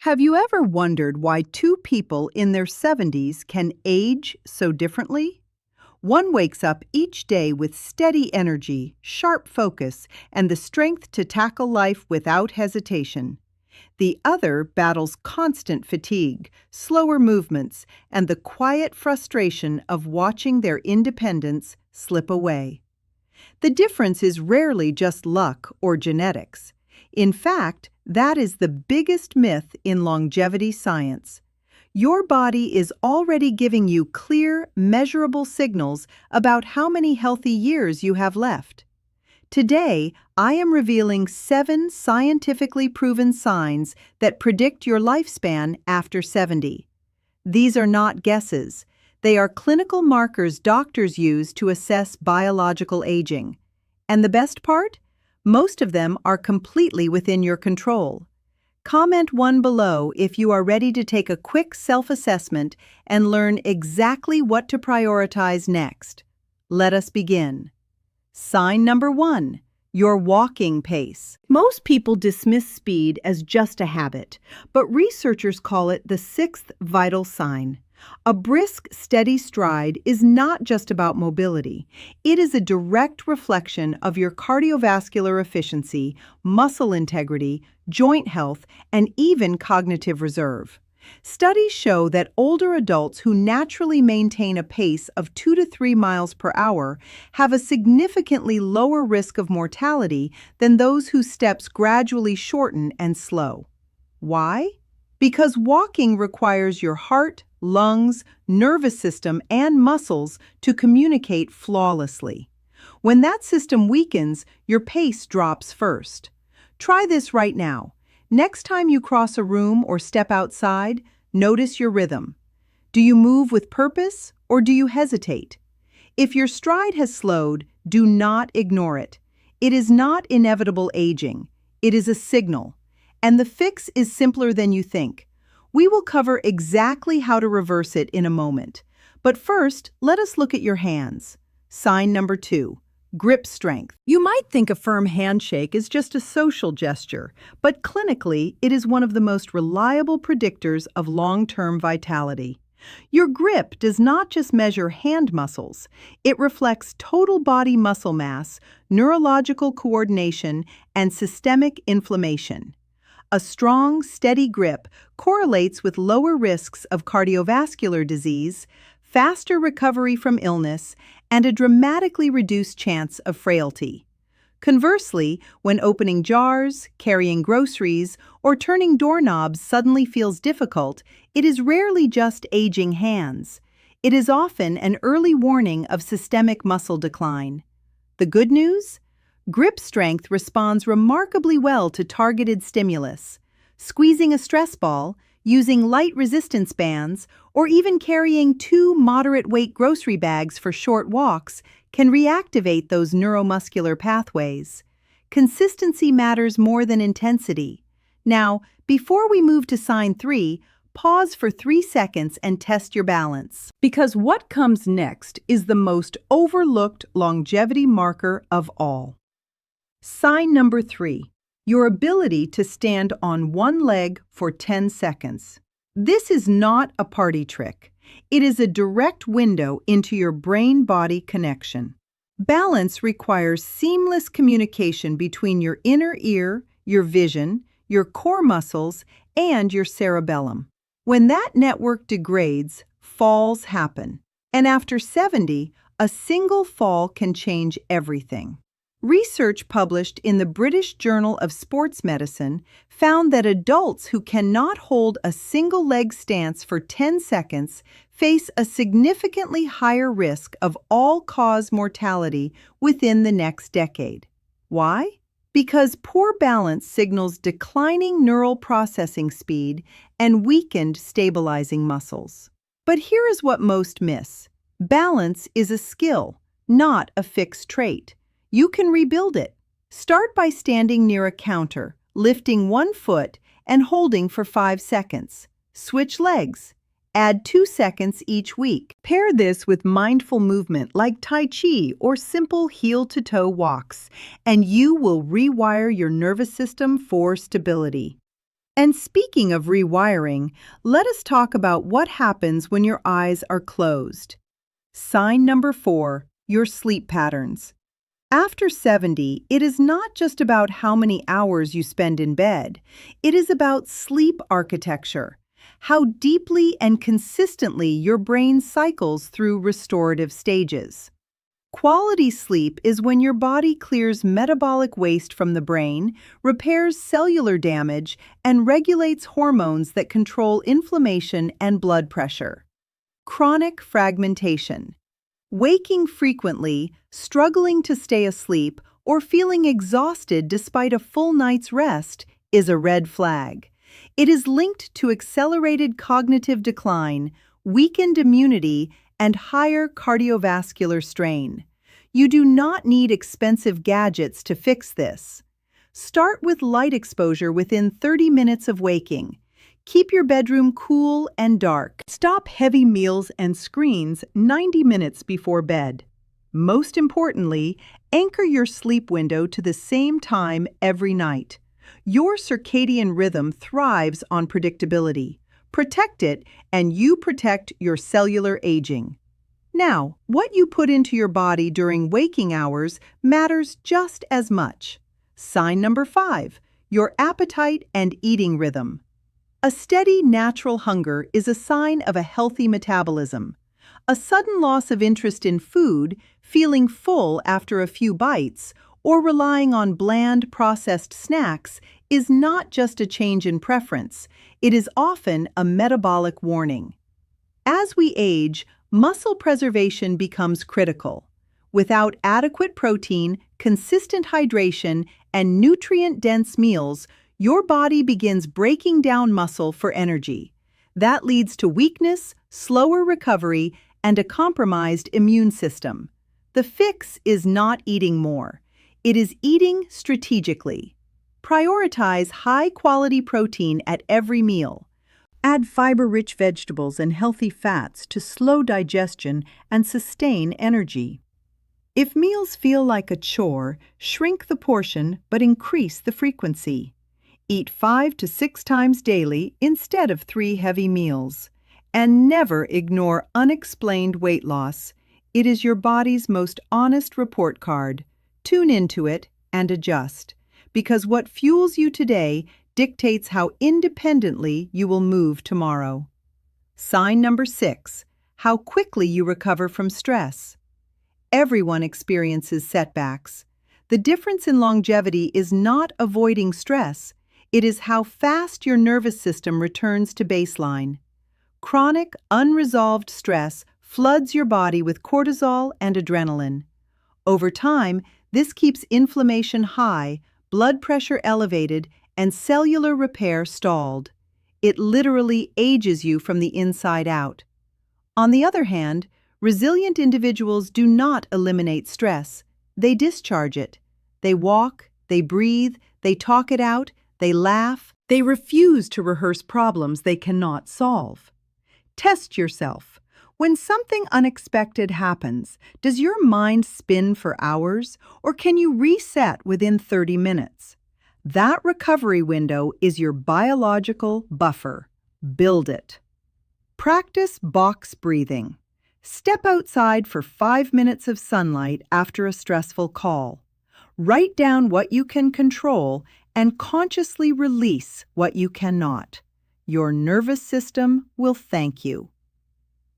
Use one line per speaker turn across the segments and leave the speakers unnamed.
Have you ever wondered why two people in their 70s can age so differently? One wakes up each day with steady energy, sharp focus, and the strength to tackle life without hesitation. The other battles constant fatigue, slower movements, and the quiet frustration of watching their independence slip away. The difference is rarely just luck or genetics. In fact, that is the biggest myth in longevity science. Your body is already giving you clear, measurable signals about how many healthy years you have left. Today, I am revealing 7 scientifically proven signs that predict your lifespan after 70. These are not guesses. They are clinical markers doctors use to assess biological aging. And the best part? Most of them are completely within your control. Comment 1 below if you are ready to take a quick self-assessment and learn exactly what to prioritize next. Let us begin. Sign number 1, your walking pace. Most people dismiss speed as just a habit, but researchers call it the 6th vital sign. A brisk, steady stride is not just about mobility. It is a direct reflection of your cardiovascular efficiency, muscle integrity, joint health, and even cognitive reserve. Studies show that older adults who naturally maintain a pace of 2 to 3 miles per hour have a significantly lower risk of mortality than those whose steps gradually shorten and slow. Why? Because walking requires your heart, lungs, nervous system, and muscles to communicate flawlessly. When that system weakens, your pace drops first. Try this right now. Next time you cross a room or step outside, notice your rhythm. Do you move with purpose or do you hesitate? If your stride has slowed, do not ignore it. It is not inevitable aging. It is a signal. And the fix is simpler than you think. We will cover exactly how to reverse it in a moment. But first, let us look at your hands. Sign number 2, grip strength. You might think a firm handshake is just a social gesture, but clinically, it is one of the most reliable predictors of long-term vitality. Your grip does not just measure hand muscles. It reflects total body muscle mass, neurological coordination, and systemic inflammation. A strong, steady grip correlates with lower risks of cardiovascular disease, faster recovery from illness, and a dramatically reduced chance of frailty. Conversely, when opening jars, carrying groceries, or turning doorknobs suddenly feels difficult, it is rarely just aging hands. It is often an early warning of systemic muscle decline. The good news? Grip strength responds remarkably well to targeted stimulus. Squeezing a stress ball, using light resistance bands, or even carrying 2 moderate-weight grocery bags for short walks can reactivate those neuromuscular pathways. Consistency matters more than intensity. Now, before we move to sign 3, pause for 3 seconds and test your balance. Because what comes next is the most overlooked longevity marker of all. Sign number 3, your ability to stand on one leg for 10 seconds. This is not a party trick. It is a direct window into your brain-body connection. Balance requires seamless communication between your inner ear, your vision, your core muscles, and your cerebellum. When that network degrades, falls happen. And after 70, a single fall can change everything. Research published in the British Journal of Sports Medicine found that adults who cannot hold a single leg stance for 10 seconds face a significantly higher risk of all-cause mortality within the next decade. Why? Because poor balance signals declining neural processing speed and weakened stabilizing muscles. But here is what most miss. Balance is a skill, not a fixed trait. You can rebuild it. Start by standing near a counter, lifting 1 foot and holding for 5 seconds. Switch legs. Add 2 seconds each week. Pair this with mindful movement like Tai Chi or simple heel-to-toe walks, and you will rewire your nervous system for stability. And speaking of rewiring, let us talk about what happens when your eyes are closed. Sign number 4, your sleep patterns. After 70, it is not just about how many hours you spend in bed. It is about sleep architecture, how deeply and consistently your brain cycles through restorative stages. Quality sleep is when your body clears metabolic waste from the brain, repairs cellular damage, and regulates hormones that control inflammation and blood pressure. Chronic fragmentation. Waking frequently, struggling to stay asleep, or feeling exhausted despite a full night's rest is a red flag. It is linked to accelerated cognitive decline, weakened immunity, and higher cardiovascular strain. You do not need expensive gadgets to fix this. Start with light exposure within 30 minutes of waking. Keep your bedroom cool and dark. Stop heavy meals and screens 90 minutes before bed. Most importantly, anchor your sleep window to the same time every night. Your circadian rhythm thrives on predictability. Protect it, and you protect your cellular aging. Now, what you put into your body during waking hours matters just as much. Sign number 5, your appetite and eating rhythm. A steady, natural hunger is a sign of a healthy metabolism. A sudden loss of interest in food, feeling full after a few bites, or relying on bland, processed snacks is not just a change in preference. It is often a metabolic warning. As we age, muscle preservation becomes critical. Without adequate protein, consistent hydration, and nutrient-dense meals, your body begins breaking down muscle for energy. That leads to weakness, slower recovery, and a compromised immune system. The fix is not eating more. It is eating strategically. Prioritize high-quality protein at every meal. Add fiber-rich vegetables and healthy fats to slow digestion and sustain energy. If meals feel like a chore, shrink the portion but increase the frequency. Eat 5 to 6 times daily instead of 3 heavy meals. And never ignore unexplained weight loss. It is your body's most honest report card. Tune into it and adjust. Because what fuels you today dictates how independently you will move tomorrow. Sign number 6, how quickly you recover from stress. Everyone experiences setbacks. The difference in longevity is not avoiding stress. It is how fast your nervous system returns to baseline. Chronic, unresolved stress floods your body with cortisol and adrenaline. Over time, this keeps inflammation high, blood pressure elevated, and cellular repair stalled. It literally ages you from the inside out. On the other hand, resilient individuals do not eliminate stress. They discharge it. They walk, they breathe, they talk it out, they laugh. They refuse to rehearse problems they cannot solve. Test yourself. When something unexpected happens, does your mind spin for hours, or can you reset within 30 minutes? That recovery window is your biological buffer. Build it. Practice box breathing. Step outside for 5 minutes of sunlight after a stressful call. Write down what you can control and consciously release what you cannot. Your nervous system will thank you.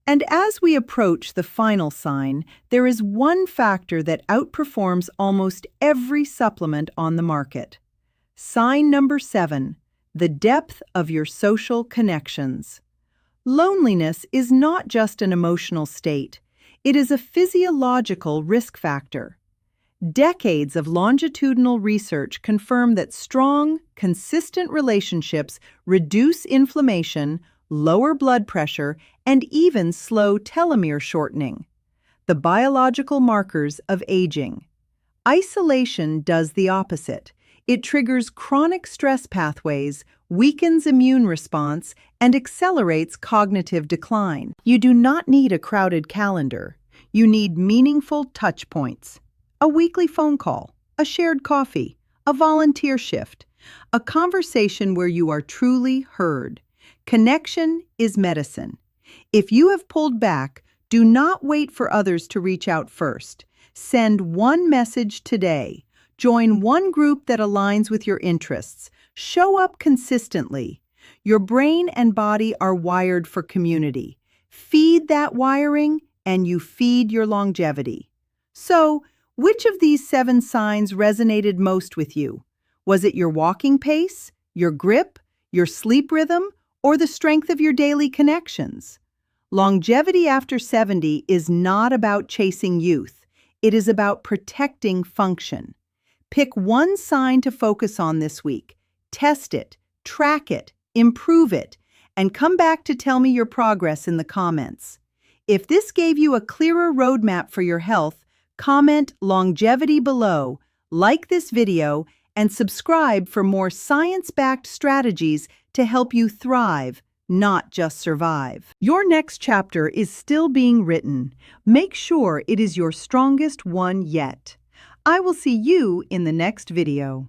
And as we approach the final sign, there is one factor that outperforms almost every supplement on the market. Sign number 7, the depth of your social connections. Loneliness is not just an emotional state. It is a physiological risk factor. Decades of longitudinal research confirm that strong, consistent relationships reduce inflammation, lower blood pressure, and even slow telomere shortening, the biological markers of aging. Isolation does the opposite. It triggers chronic stress pathways, weakens immune response, and accelerates cognitive decline. You do not need a crowded calendar. You need meaningful touch points. A weekly phone call, a shared coffee, a volunteer shift. A conversation where you are truly heard. Connection is medicine. If you have pulled back, do not wait for others to reach out first. Send one message today. Join one group that aligns with your interests. Show up consistently. Your brain and body are wired for community. Feed that wiring, and you feed your longevity. So, which of these 7 signs resonated most with you? Was it your walking pace, your grip, your sleep rhythm, or the strength of your daily connections? Longevity after 70 is not about chasing youth. It is about protecting function. Pick one sign to focus on this week. Test it, track it, improve it, and come back to tell me your progress in the comments. If this gave you a clearer roadmap for your health, comment longevity below, like this video, and subscribe for more science-backed strategies to help you thrive, not just survive. Your next chapter is still being written. Make sure it is your strongest one yet. I will see you in the next video.